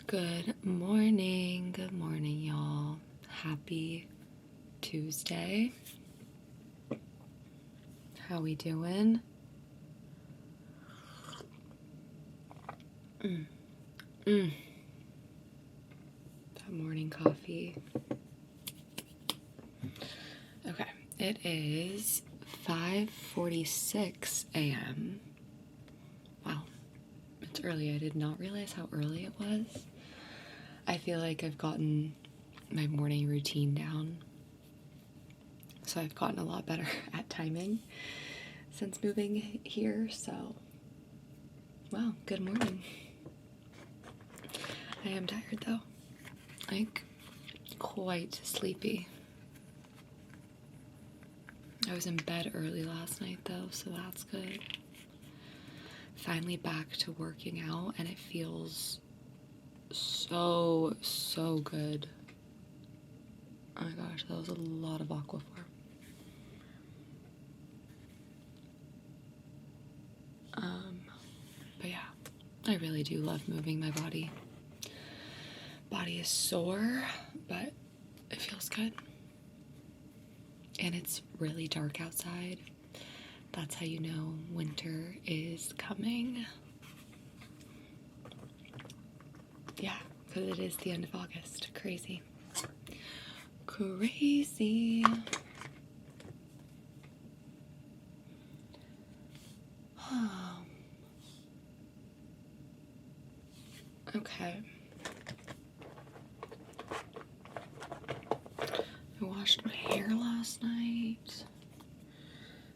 Good morning, y'all. Happy Tuesday. How we doing? That morning coffee. Okay, it is 5:46 a.m. Wow, it's early. I did not realize how early it was. I feel like I've gotten my morning routine down, so I've gotten a lot better at timing since moving here, so wow, good morning. I am tired though, like quite sleepy. I was in bed early last night though, so that's good. Finally back to working out and it feels so good. Oh my gosh, that was a lot of Aquaphor. But yeah, I really do love moving my body. Body is sore, but it feels good. And it's really dark outside. That's how you know winter is coming. Yeah, because it is the end of August. Crazy. Crazy. Okay. I washed my hair last night.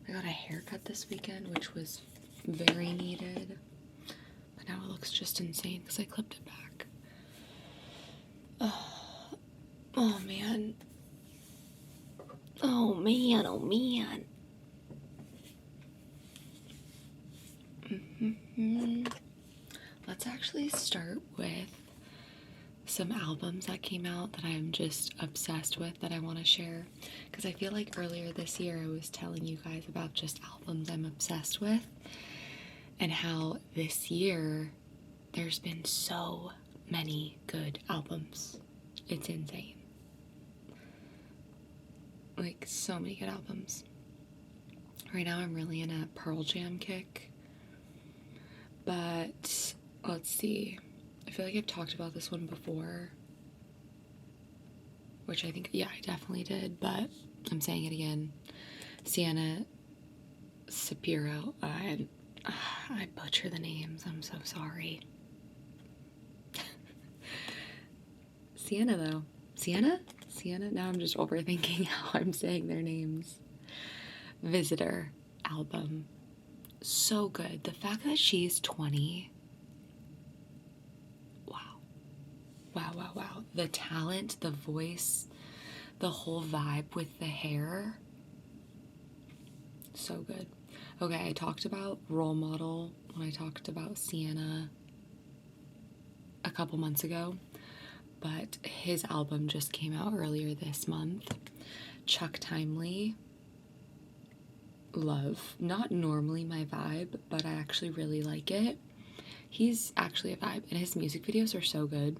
I got a haircut this weekend, which was very needed. But now it looks just insane because I clipped it back. Oh man. Oh man. Let's actually start with some albums that came out that I'm just obsessed with that I want to share. Because I feel like earlier this year I was telling you guys about just albums I'm obsessed with. And how this year there's been so many good albums. It's insane. Like, so many good albums. Right now I'm really in a Pearl Jam kick. But let's see. I feel like I've talked about this one before. Which I think, yeah, I definitely did. But I'm saying it again. Sienna Sapiro. I butcher the names. I'm so sorry. Sienna, though. Sienna? Now I'm just overthinking how I'm saying their names. Visitor album. So good. The fact that she's 20. Wow. The talent, the voice, the whole vibe with the hair. So good. Okay, I talked about Role Model when I talked about Sienna a couple months ago, but his album just came out earlier this month. Chuck Timely. Love. Not normally my vibe, but I actually really like it. He's actually a vibe, and his music videos are so good.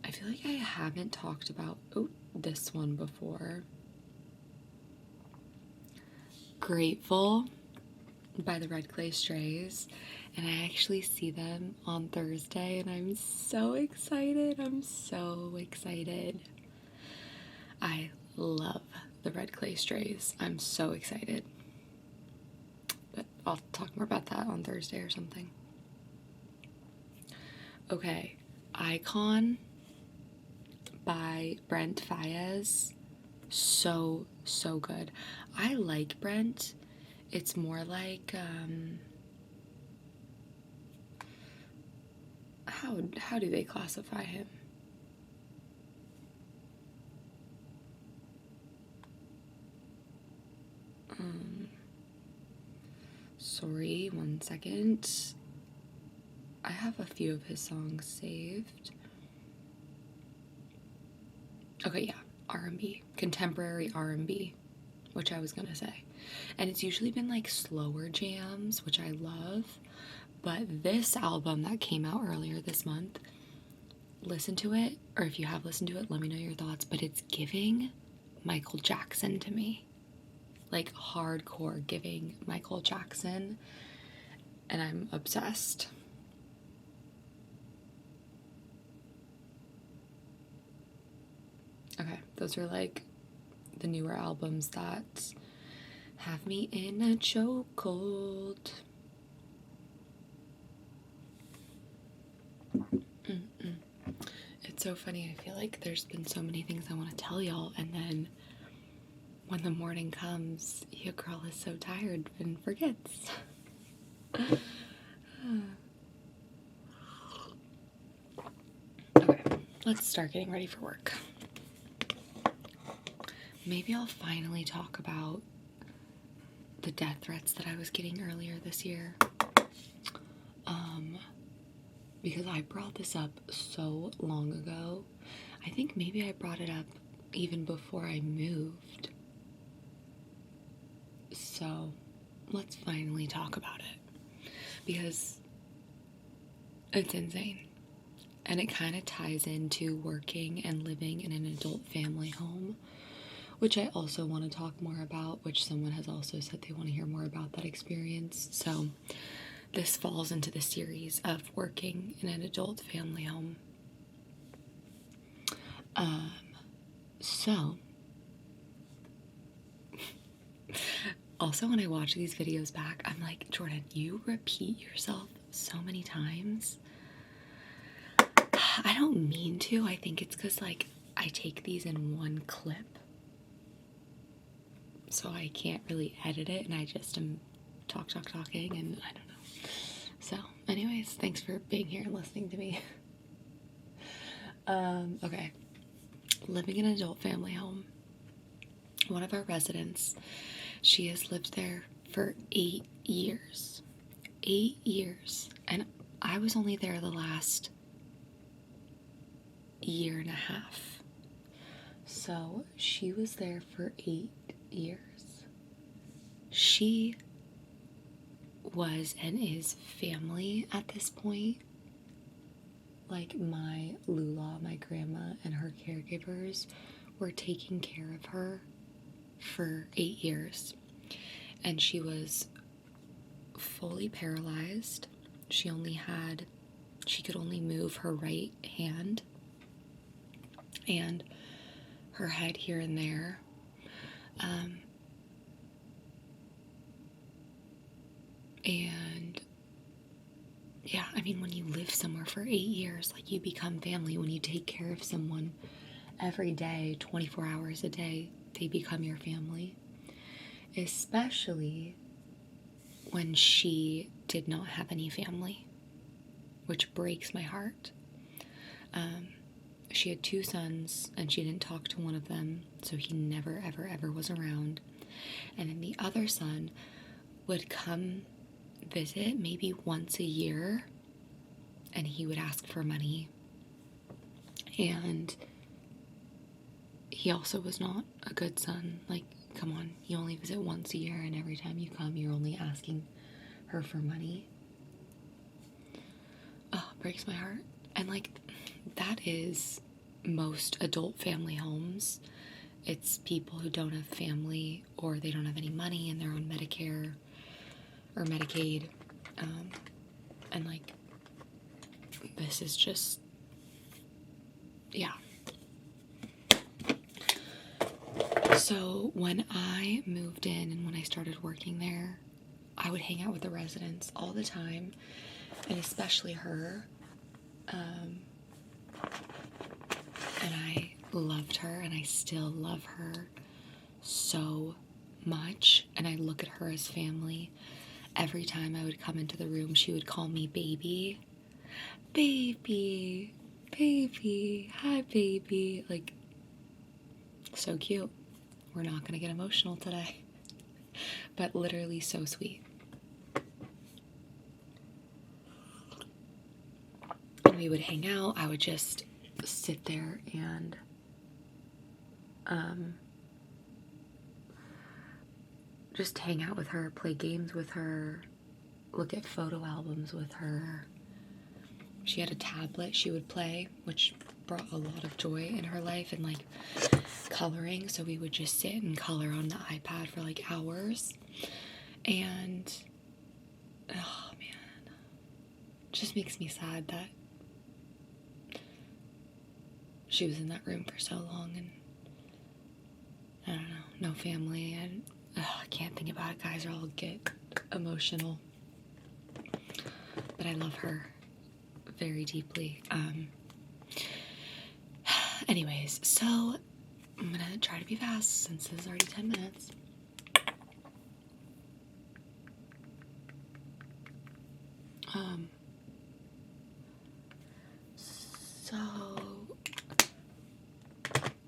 I feel like I haven't talked about this one before. Grateful by the Red Clay Strays, and I actually see them on Thursday, and I'm so excited. I love the Red Clay Strays. I'm so excited. But I'll talk more about that on Thursday or something. Okay, Icon by Brent Faiyaz. So good. I like Brent. It's more like, how do they classify him? Sorry, 1 second. I have a few of his songs saved. Okay, yeah, R&B. Contemporary R&B, which I was gonna say. And it's usually been like slower jams, which I love. But this album that came out earlier this month, listen to it, or if you have listened to it, let me know your thoughts. But it's giving Michael Jackson to me. Like hardcore giving Michael Jackson. And I'm obsessed. Okay, those are like the newer albums that have me in a chokehold. It's so funny. I feel like there's been so many things I want to tell y'all, and then when the morning comes, your girl is so tired and forgets. Okay, let's start getting ready for work. Maybe I'll finally talk about the death threats that I was getting earlier this year. Because I brought this up so long ago. I think maybe I brought it up even before I moved. So let's finally talk about it. Because it's insane. And it kind of ties into working and living in an adult family home, which I also want to talk more about, which someone has also said they want to hear more about that experience. So this falls into the series of working in an adult family home. So also when I watch these videos back, I'm like, Jordan, you repeat yourself so many times. I don't mean to. I think it's because like I take these in one clip, so I can't really edit it, and I just am talking, and I don't know. So anyways, thanks for being here and listening to me. Okay. Living in an adult family home. One of our residents, she has lived there for 8 years. 8 years. And I was only there the last year and a half. So she was there for 8 years. She was and is family at this point. Like my Lula, my grandma, and her caregivers were taking care of her for 8 years. And she was fully paralyzed. She could only move her right hand and her head here and there. And yeah, I mean, when you live somewhere for 8 years, like you become family. When you take care of someone every day, 24 hours a day, they become your family. Especially when she did not have any family, which breaks my heart. She had 2 sons, and she didn't talk to one of them, so he never, ever, ever was around. And then the other son would come visit maybe once a year, and he would ask for money. And he also was not a good son. Like, come on, you only visit once a year, and every time you come, you're only asking her for money. Oh, it breaks my heart. And like, that is most adult family homes. It's people who don't have family, or they don't have any money, and they're on Medicare or Medicaid. And like, this is just, yeah. So when I moved in and when I started working there, I would hang out with the residents all the time, and especially her. And I loved her, and I still love her so much. And I look at her as family. Every time I would come into the room, she would call me baby. Baby, baby, hi baby. Like, so cute. We're not gonna get emotional today. But literally so sweet. And we would hang out. I would just sit there and just hang out with her, play games with her, look at photo albums with her. She had a tablet she would play, which brought a lot of joy in her life, and like coloring. So we would just sit and color on the iPad for like hours. And oh man, it just makes me sad that she was in that room for so long, and I don't know, no family, and I can't think about it, guys, or I'll get emotional. But I love her very deeply. Anyways, so I'm gonna try to be fast since this is already 10 minutes. So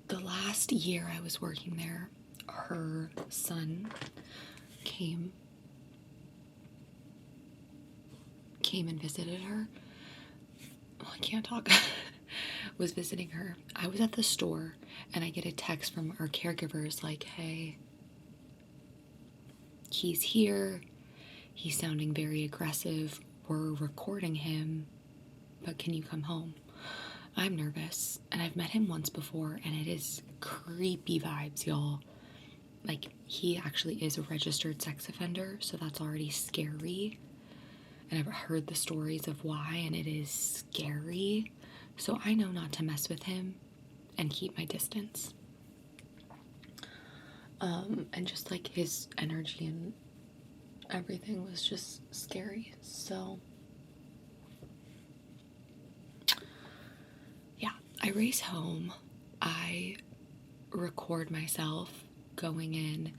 the last year I was working there, her son came and visited her. Oh, I can't talk. Was visiting her. I was at the store and I get a text from our caregivers like, hey, he's here. He's sounding very aggressive. We're recording him, but can you come home? I'm nervous, and I've met him once before, and it is creepy vibes, y'all. Like, he actually is a registered sex offender, so that's already scary. And I've heard the stories of why, and it is scary. So I know not to mess with him and keep my distance. And just like his energy and everything was just scary. So yeah, I race home. I record myself going in,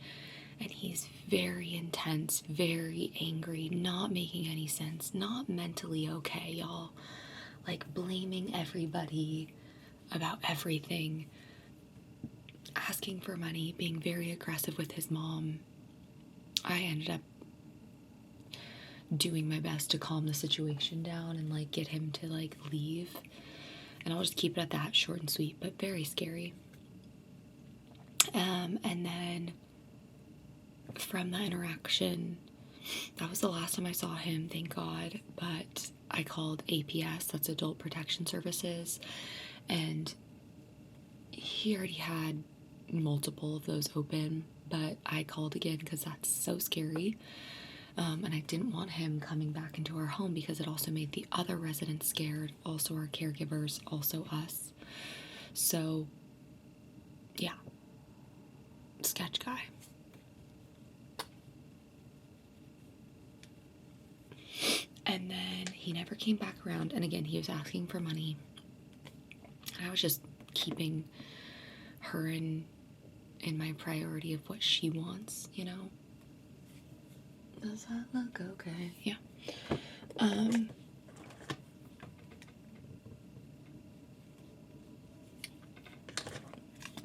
and he's very intense, very angry, not making any sense, not mentally okay, y'all. Like blaming everybody about everything, asking for money, being very aggressive with his mom. I ended up doing my best to calm the situation down and like get him to like leave. And I'll just keep it at that, short and sweet, but very scary. And then from the interaction, that was the last time I saw him, thank God. But I called APS, that's Adult Protection Services, and he already had multiple of those open, but I called again because that's so scary. And I didn't want him coming back into our home because it also made the other residents scared, also our caregivers, also us. So, yeah. Sketch guy. And then he never came back around. And again, he was asking for money. And I was just keeping her in my priority of what she wants, you know? Does that look okay? Yeah.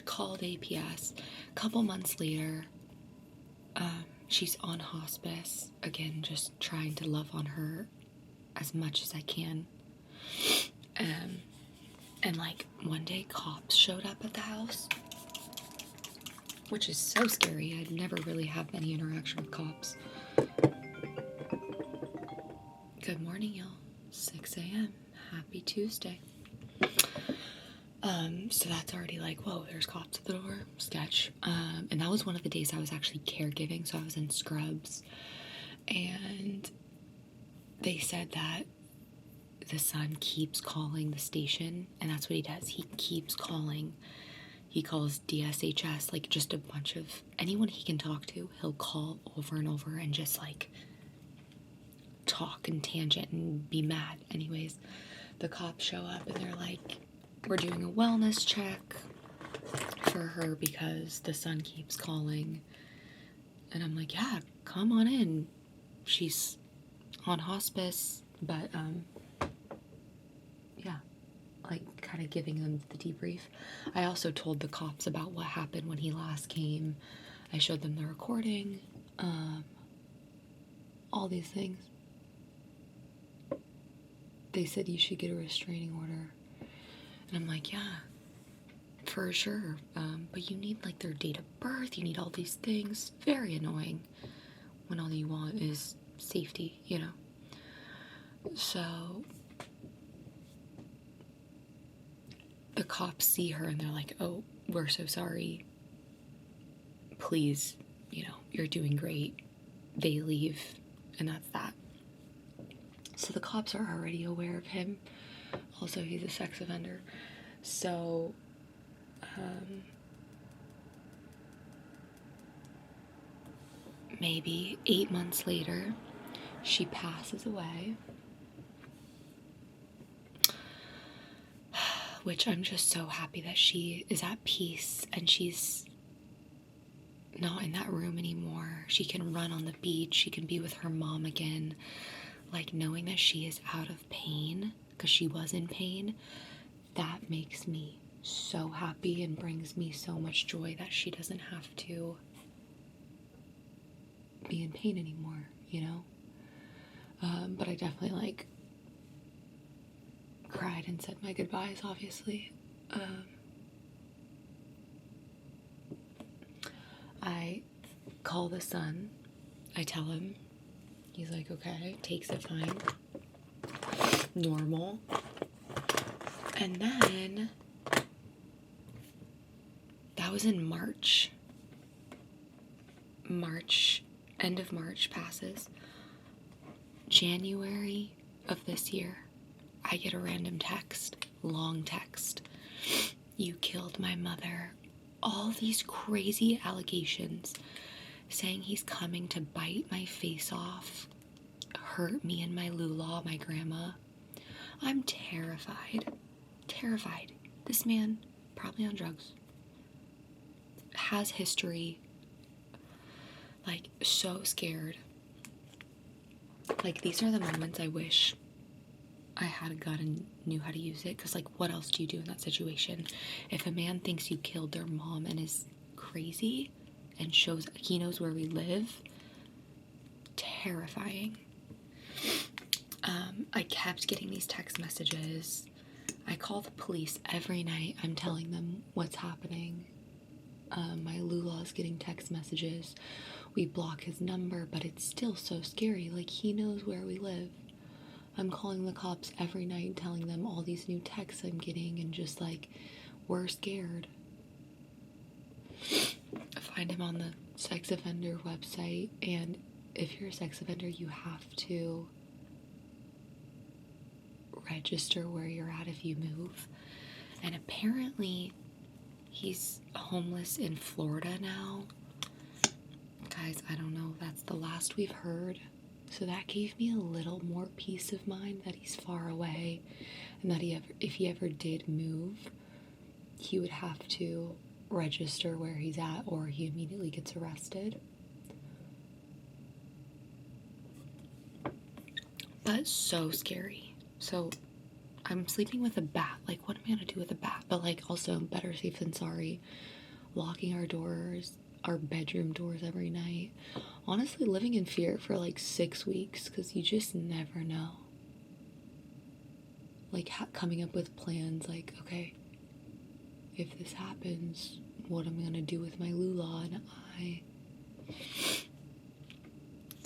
Called APS. A couple months later, she's on hospice. Again, just trying to love on her as much as I can. And like one day cops showed up at the house, which is so scary. I'd never really have any interaction with cops. Good morning, y'all. 6 a.m. Happy Tuesday. So that's already like, whoa, there's cops at the door. Sketch. And that was one of the days I was actually caregiving, so I was in scrubs. And they said that the son keeps calling the station, and that's what he does. He keeps calling. He calls DSHS, like just a bunch of anyone he can talk to, he'll call over and over and just like talk and tangent and be mad. Anyways, the cops show up and they're like, we're doing a wellness check for her because the son keeps calling. And I'm like, yeah, come on in. She's on hospice, but yeah, like kind of giving them the debrief. I also told the cops about what happened when he last came. I showed them the recording, all these things. They said you should get a restraining order. And I'm like, yeah, For sure. But you need like their date of birth, you need all these things. Very annoying when all you want is safety, you know? So the cops see her and they're like, oh, we're so sorry. Please, you know, you're doing great. They leave, and that's that. So the cops are already aware of him. Also, he's a sex offender. So, maybe 8 months later, she passes away. Which I'm just so happy that she is at peace and she's not in that room anymore. She can run on the beach. She can be with her mom again. Like, knowing that she is out of pain, because she was in pain, that makes me so happy and brings me so much joy that she doesn't have to be in pain anymore, you know? But I definitely, like, cried and said my goodbyes, obviously. I call the son. I tell him. He's like, okay, takes it fine. Normal. And then, that was in March. End of March passes. January of this year, I get a random text, long text. You killed my mother. All these crazy allegations saying he's coming to bite my face off, hurt me and my Lula, my grandma. I'm terrified. Terrified. This man, probably on drugs, has history. Like, so scared. Like, these are the moments I wish I had a gun and knew how to use it. Because, like, what else do you do in that situation? If a man thinks you killed their mom and is crazy and shows he knows where we live, terrifying. I kept getting these text messages. I call the police every night. I'm telling them what's happening. My Lula's getting text messages. We block his number, but it's still so scary. Like, he knows where we live. I'm calling the cops every night, telling them all these new texts I'm getting, and just like, we're scared. I find him on the sex offender website, and if you're a sex offender, you have to register where you're at if you move. And apparently, he's homeless in Florida now. Guys, I don't know. That's the last we've heard. So that gave me a little more peace of mind that he's far away, and that if he ever did move, he would have to register where he's at or he immediately gets arrested. But so scary. So I'm sleeping with a bat. Like, what am I gonna do with a bat? But like, also, better safe than sorry. Locking our doors, our bedroom doors every night. Honestly, living in fear for like 6 weeks, because you just never know. Like, coming up with plans like, okay, if this happens, what am I gonna do with my Lula and I?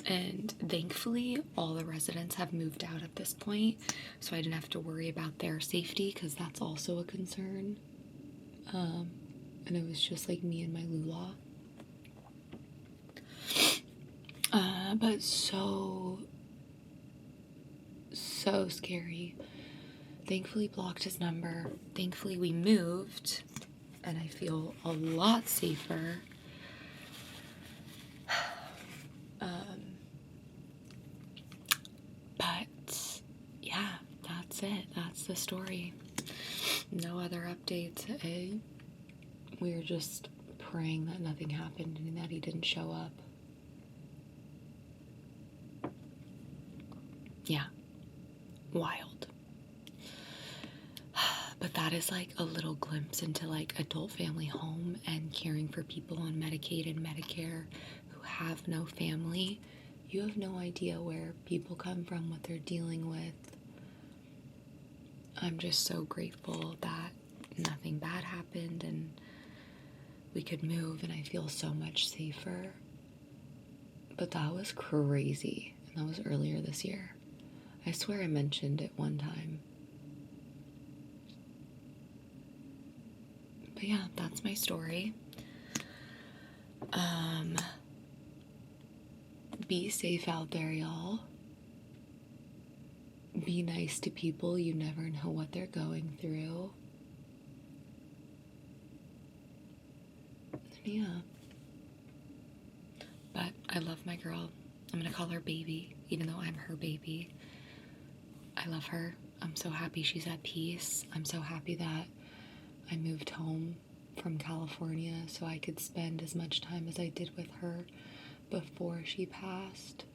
And thankfully, all the residents have moved out at this point, so I didn't have to worry about their safety, because that's also a concern. And it was just like me and my Lula. But so scary. Thankfully blocked his number. Thankfully we moved, and I feel a lot safer. But yeah, that's it. That's the story. No other updates. We were just praying that nothing happened and that he didn't show up. Yeah, wild. But that is like a little glimpse into like adult family home and caring for people on Medicaid and Medicare who have no family. You have no idea where people come from, what they're dealing with. I'm just so grateful that nothing bad happened and we could move and I feel so much safer. But that was crazy. And that was earlier this year. I swear I mentioned it one time. But yeah, that's my story. Be safe out there, y'all. Be nice to people. You never know what they're going through. Yeah. But I love my girl. I'm gonna call her baby, even though I'm her baby. I love her. I'm so happy she's at peace. I'm so happy that I moved home from California so I could spend as much time as I did with her before she passed.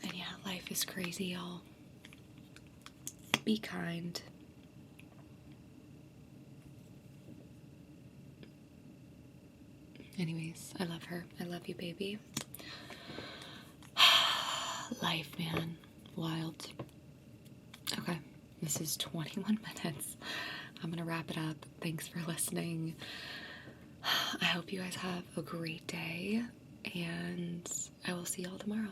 And yeah, life is crazy, y'all. Be kind. Anyways, I love her. I love you, baby. Life, man. Wild. Okay, this is 21 minutes. I'm gonna wrap it up. Thanks for listening. I hope you guys have a great day, and I will see y'all tomorrow.